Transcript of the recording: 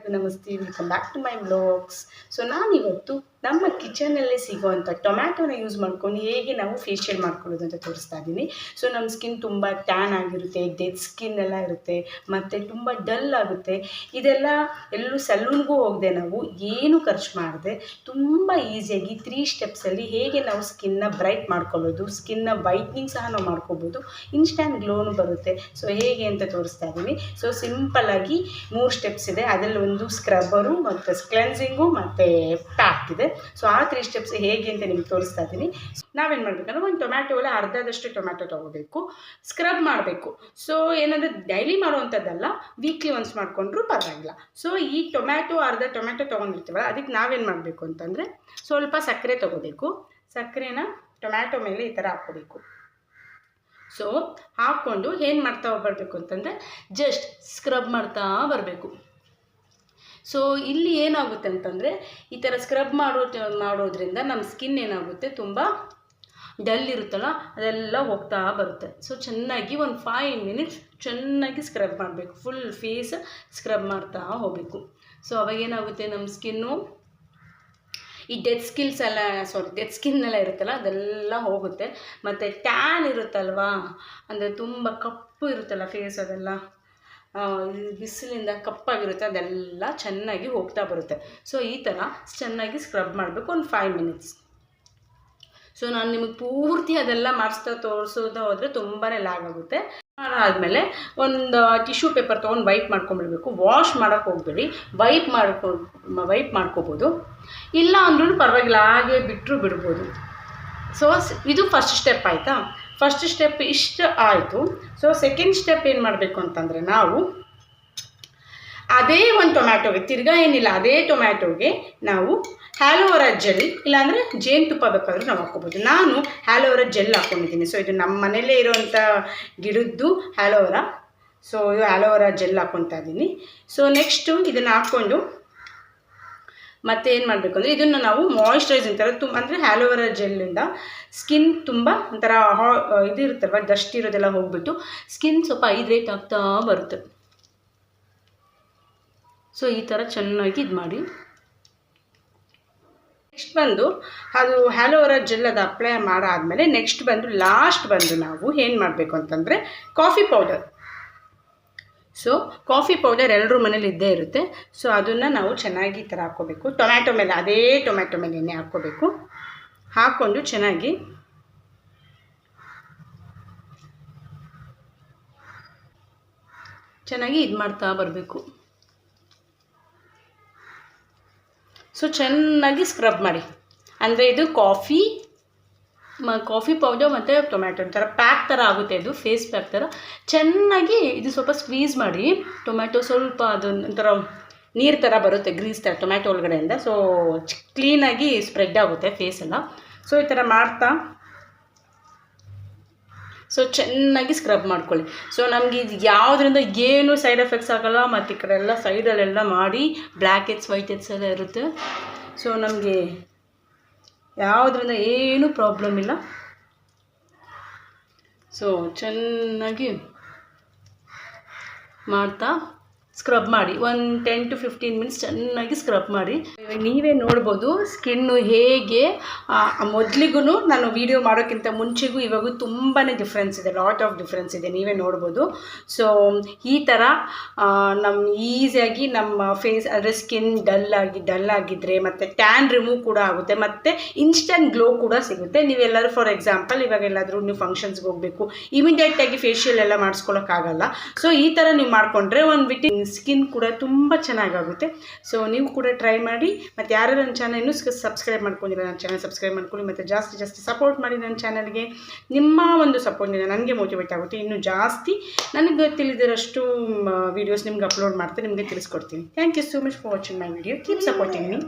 ಎಲ್ಲರಿಗೂ ನಮಸ್ತೆ, welcome back to my vlogs. So ನಾನಿವತ್ತು ನಮ್ಮ ಕಿಚನಲ್ಲಿ ಸಿಗುವಂಥ ಟೊಮ್ಯಾಟೋನ ಯೂಸ್ ಮಾಡ್ಕೊಂಡು ಹೇಗೆ ನಾವು ಫೇಶಿಯಲ್ ಮಾಡ್ಕೊಳ್ಳೋದು ಅಂತ ತೋರಿಸ್ತಾ ಇದ್ದೀನಿ. ಸೊ ನಮ್ಮ ಸ್ಕಿನ್ ತುಂಬ ಟ್ಯಾನ್ ಆಗಿರುತ್ತೆ, ಡೆಡ್ ಸ್ಕಿನ್ ಎಲ್ಲ ಇರುತ್ತೆ, ಮತ್ತು ತುಂಬ ಡಲ್ ಆಗುತ್ತೆ. ಇದೆಲ್ಲ ಎಲ್ಲೂ ಸಲೂನ್ಗೂ ಹೋಗದೆ ನಾವು ಏನು ಖರ್ಚು ಮಾಡದೆ ತುಂಬ ಈಸಿಯಾಗಿ 3 ಸ್ಟೆಪ್ಸಲ್ಲಿ ಹೇಗೆ ನಾವು ಸ್ಕಿನ್ನ ಬ್ರೈಟ್ ಮಾಡ್ಕೊಳ್ಳೋದು, ಸ್ಕಿನ್ನ ವೈಟ್ನಿಂಗ್ ಸಹ ನಾವು ಮಾಡ್ಕೋಬೋದು, ಇನ್ಸ್ಟ್ಯಾಂಟ್ ಗ್ಲೋನು ಬರುತ್ತೆ. ಸೊ ಹೇಗೆ ಅಂತ ತೋರಿಸ್ತಾ ಇದ್ದೀನಿ. ಸೊ ಸಿಂಪಲ್ಲಾಗಿ 3 ಸ್ಟೆಪ್ಸ್ ಇದೆ. ಅದರಲ್ಲಿ ಒಂದು ಸ್ಕ್ರಬ್ಬರು ಮತ್ತು ಕ್ಲೆನ್ಸಿಂಗು ಮತ್ತು ಪ್ಯಾಕ್ ಇದೆ. ಸೊ ಆ 3 ಸ್ಟೆಪ್ಸ್ ಹೇಗೆ ಅಂತ ನಿಮ್ಗೆ ತೋರಿಸ್ತಾ ಇದ್ದೀನಿ. ನಾವೇನು ಮಾಡಬೇಕಂದ್ರೆ ಒಂದು ಟೊಮ್ಯಾಟೋಲ್ಲ ಅರ್ಧದಷ್ಟು ಟೊಮ್ಯಾಟೊ ತೊಗೋಬೇಕು, ಸ್ಕ್ರಬ್ ಮಾಡಬೇಕು. ಸೊ ಏನಂದರೆ ಡೈಲಿ ಮಾಡುವಂಥದ್ದಲ್ಲ, ವೀಕ್ಲಿ ಒನ್ಸ್ ಮಾಡಿಕೊಂಡ್ರೂ ಪರವಾಗಿಲ್ಲ. ಸೊ ಈ ಅರ್ಧ ಟೊಮ್ಯಾಟೊ ತೊಗೊಂಡಿರ್ತೀವಲ್ಲ, ಅದಕ್ಕೆ ನಾವೇನು ಮಾಡಬೇಕು ಅಂತಂದರೆ ಸ್ವಲ್ಪ ಸಕ್ಕರೆ ತೊಗೋಬೇಕು. ಸಕ್ಕರೆನ ಟೊಮ್ಯಾಟೊ ಮೇಲೆ ಈ ಥರ ಹಾಕ್ಕೋಬೇಕು. ಸೊ ಹಾಕ್ಕೊಂಡು ಏನು ಮಾಡ್ತಾ ಬರಬೇಕು ಅಂತಂದರೆ ಜಸ್ಟ್ ಸ್ಕ್ರಬ್ ಮಾಡ್ತಾ ಬರಬೇಕು. ಸೊ ಇಲ್ಲಿ ಏನಾಗುತ್ತೆ ಅಂತಂದರೆ ಈ ಥರ ಸ್ಕ್ರಬ್ ಮಾಡೋದ್ರಿಂದ ನಮ್ಮ ಸ್ಕಿನ್ ಏನಾಗುತ್ತೆ, ತುಂಬ ಡಲ್ ಇರುತ್ತಲ್ಲ ಅದೆಲ್ಲ ಹೋಗ್ತಾ ಬರುತ್ತೆ. ಸೊ ಚೆನ್ನಾಗಿ ಒಂದು 5 ಮಿನಿಟ್ಸ್ ಚೆನ್ನಾಗಿ ಸ್ಕ್ರಬ್ ಮಾಡಬೇಕು. ಫುಲ್ ಫೇಸ್ ಸ್ಕ್ರಬ್ ಮಾಡ್ತಾ ಹೋಗಬೇಕು. ಸೊ ಅವಾಗ ಏನಾಗುತ್ತೆ, ನಮ್ಮ ಸ್ಕಿನ್ನು ಈ ಡೆಡ್ ಸ್ಕಿನ್ ಎಲ್ಲ ಇರುತ್ತಲ್ಲ ಅದೆಲ್ಲ ಹೋಗುತ್ತೆ. ಮತ್ತು ಟ್ಯಾನ್ ಇರುತ್ತಲ್ವಾ, ಅಂದರೆ ತುಂಬ ಕಪ್ಪು ಇರುತ್ತಲ್ಲ ಫೇಸ್, ಅದೆಲ್ಲ ಬಿಸಿಲಿಂದ ಕಪ್ಪಾಗಿರುತ್ತೆ, ಅದೆಲ್ಲ ಚೆನ್ನಾಗಿ ಹೋಗ್ತಾ ಬರುತ್ತೆ. ಸೊ ಈ ಥರ ಚೆನ್ನಾಗಿ ಸ್ಕ್ರಬ್ ಮಾಡಬೇಕು ಒಂದು 5 ಮಿನಿಟ್ಸ್. ಸೊ ನಾನು ನಿಮಗೆ ಪೂರ್ತಿ ಅದೆಲ್ಲ ಮಾಡಿಸ್ತಾ ತೋರಿಸೋದು ಹೋದರೆ ತುಂಬಾ ಲ್ಯಾಗ್ ಆಗುತ್ತೆ. ಆದಮೇಲೆ ಒಂದು ಟಿಶ್ಯೂ ಪೇಪರ್ ತೊಗೊಂಡು ವೈಪ್ ಮಾಡ್ಕೊಂಬಿಡ್ಬೇಕು. ವಾಶ್ ಮಾಡೋಕ್ಕೆ ಹೋಗಬೇಡಿ, ವೈಪ್ ಮಾಡ್ಕೋಬೋದು. ಇಲ್ಲ ಅಂದ್ರೂ ಪರವಾಗಿಲ್ಲ, ಹಾಗೆ ಬಿಡ್ಬೋದು. ಸೊ ಇದು ಫಸ್ಟ್ ಸ್ಟೆಪ್ ಆಯಿತಾ. ಫಸ್ಟ್ ಸ್ಟೆಪ್ ಇಷ್ಟು ಆಯಿತು. ಸೊ ಸೆಕೆಂಡ್ ಸ್ಟೆಪ್ ಏನು ಮಾಡಬೇಕು ಅಂತಂದರೆ, ನಾವು ಅದೇ ಒಂದು ಟೊಮ್ಯಾಟೊಗೆ ತಿರ್ಗಾ ಏನಿಲ್ಲ, ಅದೇ ಟೊಮ್ಯಾಟೊಗೆ ನಾವು ಹ್ಯಾಲೋವೆರಾ ಜೆಲ್ ಇಲ್ಲಾಂದರೆ ಜೇನುತುಪ್ಪ ಬೇಕಾದರೂ ನಾವು ಹಾಕ್ಕೋಬೋದು. ನಾನು ಹ್ಯಾಲೋವೆರಾ ಜೆಲ್ ಹಾಕ್ಕೊಂಡಿದ್ದೀನಿ. ಸೊ ಇದು ನಮ್ಮ ಮನೆಯಲ್ಲೇ ಇರೋವಂಥ ಗಿಡದ್ದು ಹ್ಯಾಲೋವೆರಾ. ಸೊ ಇದು ಹ್ಯಾಲೋವೆರಾ ಜೆಲ್ ಹಾಕ್ಕೊತಾ ಇದ್ದೀನಿ. ಸೊ ನೆಕ್ಸ್ಟು ಇದನ್ನು ಹಾಕ್ಕೊಂಡು ಮತ್ತೆ ಏನು ಮಾಡಬೇಕು ಅಂದರೆ, ಇದನ್ನು ನಾವು ಮಾಯಿಶ್ಚರೈಸಿಂಗ್ ಥರ ಅಂದರೆ ಹ್ಯಾಲೋವೆರಾ ಜೆಲ್ಲಿಂದ ಸ್ಕಿನ್ ತುಂಬ ಒಂಥರ ಇದು ಇರುತ್ತಲ್ವ, ಡಸ್ಟ್ ಇರೋದೆಲ್ಲ ಹೋಗ್ಬಿಟ್ಟು ಸ್ಕಿನ್ ಸ್ವಲ್ಪ ಹೈಡ್ರೇಟ್ ಆಗ್ತಾ ಬರುತ್ತೆ. ಸೊ ಈ ಥರ ಚೆನ್ನಾಗಿ ಇದು ಮಾಡಿ. ನೆಕ್ಸ್ಟ್ ಬಂದು ಅದು ಹ್ಯಾಲೋವೆರಾ ಜೆಲ್ ಅದು ಅಪ್ಲೈ ಮಾಡಾದಮೇಲೆ ನೆಕ್ಸ್ಟ್ ಲಾಸ್ಟ್ ನಾವು ಏನು ಮಾಡಬೇಕು ಅಂತಂದರೆ coffee powder. So coffee powder ಎಲ್ಲರೂ ಮನೇಲಿ ಇದ್ದೇ ಇರುತ್ತೆ. ಸೊ ಅದನ್ನು ನಾವು ಚೆನ್ನಾಗಿ ಈ ಥರ ಹಾಕ್ಕೋಬೇಕು. ಟೊಮ್ಯಾಟೊ ಮೇಲೆ, ಅದೇ ಟೊಮ್ಯಾಟೊ ಮೇಲೆ ಎಣ್ಣೆ ಹಾಕ್ಕೋಬೇಕು. ಹಾಕ್ಕೊಂಡು ಚೆನ್ನಾಗಿ ಇದು ಮಾಡ್ತಾ ಬರಬೇಕು. ಸೊ ಚೆನ್ನಾಗಿ ಸ್ಕ್ರಬ್ ಮಾಡಿ. ಅಂದರೆ ಇದು ಕಾಫಿ ಪೌಡರ್ ಮತ್ತು ಟೊಮ್ಯಾಟೊ ಥರ ಪ್ಯಾಕ್ ಥರ ಆಗುತ್ತೆ. ಇದು ಫೇಸ್ ಪ್ಯಾಕ್ ಥರ ಚೆನ್ನಾಗಿ ಇದು ಸ್ವಲ್ಪ ಸ್ಕ್ವೀಸ್ ಮಾಡಿ. ಟೊಮ್ಯಾಟೊ ಸ್ವಲ್ಪ ಅದು ಒಂಥರ ನೀರು ಥರ ಬರುತ್ತೆ, ಗ್ರೀಸ್ ಥರ ಟೊಮ್ಯಾಟೊ ಒಳಗಡೆಯಿಂದ. ಸೊ ಕ್ಲೀನಾಗಿ ಸ್ಪ್ರೆಡ್ ಆಗುತ್ತೆ ಫೇಸೆಲ್ಲ. ಸೊ ಈ ಥರ ಮಾಡ್ತಾ ಸೊ ಚೆನ್ನಾಗಿ ಸ್ಕ್ರಬ್ ಮಾಡ್ಕೊಳ್ಳಿ. ಸೊ ನಮಗೆ ಇದು ಯಾವುದರಿಂದ ಏನು ಸೈಡ್ ಎಫೆಕ್ಟ್ಸ್ ಆಗೋಲ್ಲ. ಮತ್ತು ಈ ಕಡೆ ಎಲ್ಲ ಸೈಡಲ್ಲೆಲ್ಲ ಮಾಡಿ ಬ್ಲ್ಯಾಕ್ ಹೆಡ್ಸ್ ವೈಟ್ ಹೆಡ್ಸ್ ಎಲ್ಲ ಇರುತ್ತೆ. ಸೊ ನಮಗೆ ಯಾವುದರಿಂದ ಏನೂ ಪ್ರಾಬ್ಲಮ್ ಇಲ್ಲ. ಸೊ ಚೆನ್ನಾಗಿ ಮಾಡ್ತಾ ಸ್ಕ್ರಬ್ ಮಾಡಿ ಒಂದು 10 to 15 ಮಿನಿಟ್ಸ್ ಚೆನ್ನಾಗಿ ಸ್ಕ್ರಬ್ ಮಾಡಿ. ನೀವೇ ನೋಡ್ಬೋದು ಸ್ಕಿನ್ನು ಹೇಗೆ ಮೊದಲಿಗೂ ನಾನು ವೀಡಿಯೋ ಮಾಡೋಕ್ಕಿಂತ ಮುಂಚೆಗೂ ಇವಾಗೂ ತುಂಬಾ ಡಿಫ್ರೆನ್ಸ್ ಇದೆ, ಲಾಟ್ ಆಫ್ ಡಿಫ್ರೆನ್ಸ್ ಇದೆ, ನೀವೇ ನೋಡ್ಬೋದು. ಸೊ ಈ ಥರ ನಮ್ಮ ಈಸಿಯಾಗಿ ನಮ್ಮ ಫೇಸ್ ಅಂದರೆ ಸ್ಕಿನ್ ಡಲ್ ಆಗಿದ್ದರೆ ಮತ್ತು ಟ್ಯಾನ್ ರಿಮೂವ್ ಕೂಡ ಆಗುತ್ತೆ, ಮತ್ತು ಇನ್ಸ್ಟಂಟ್ ಗ್ಲೋ ಕೂಡ ಸಿಗುತ್ತೆ. ನೀವೆಲ್ಲರೂ ಫಾರ್ ಎಕ್ಸಾಂಪಲ್ ಇವಾಗ ಎಲ್ಲಾದರೂ ನೀವು ಫಂಕ್ಷನ್ಸ್ಗೆ ಹೋಗಬೇಕು, ಇಮಿಡಿಯೇಟಾಗಿ ಫೇಶಿಯಲ್ ಎಲ್ಲ ಮಾಡಿಸ್ಕೊಳ್ಳೋಕ್ಕಾಗಲ್ಲ. ಸೊ ಈ ಥರ ನೀವು ಮಾಡಿಕೊಂಡ್ರೆ ಒಂದು ಬಿಟ್ಟು ಸ್ಕಿನ್ ಕೂಡ ತುಂಬ ಚೆನ್ನಾಗಾಗುತ್ತೆ. ಸೊ ನೀವು ಕೂಡ ಟ್ರೈ ಮಾಡಿ. ಮತ್ತು ಯಾರು ನನ್ನ ಚಾನಲ್ ಇನ್ನೂ ಸಬ್ಸ್ಕ್ರೈಬ್ ಮಾಡ್ಕೊಂಡಿಲ್ಲ, ನನ್ನ ಚಾನಲ್ ಸಬ್ಸ್ಕ್ರೈಬ್ ಮಾಡ್ಕೊಳ್ಳಿ. ಮತ್ತು ಜಾಸ್ತಿ ಸಪೋರ್ಟ್ ಮಾಡಿ ನನ್ನ ಚಾನಲ್ಗೆ. ನಿಮ್ಮ ಒಂದು ಸಪೋರ್ಟಿಂದ ನನಗೆ ಮೋಟಿವೇಟ್ ಆಗುತ್ತೆ, ಇನ್ನೂ ಜಾಸ್ತಿ ನನಗೆ ತಿಳಿದಿರೋಷ್ಟು ವೀಡಿಯೋಸ್ ನಿಮ್ಗೆ ಅಪ್ಲೋಡ್ ಮಾಡ್ತೀನಿ, ನಿಮಗೆ ತಿಳಿಸ್ಕೊಡ್ತೀನಿ. Thank you so much for watching my video. Keep supporting me.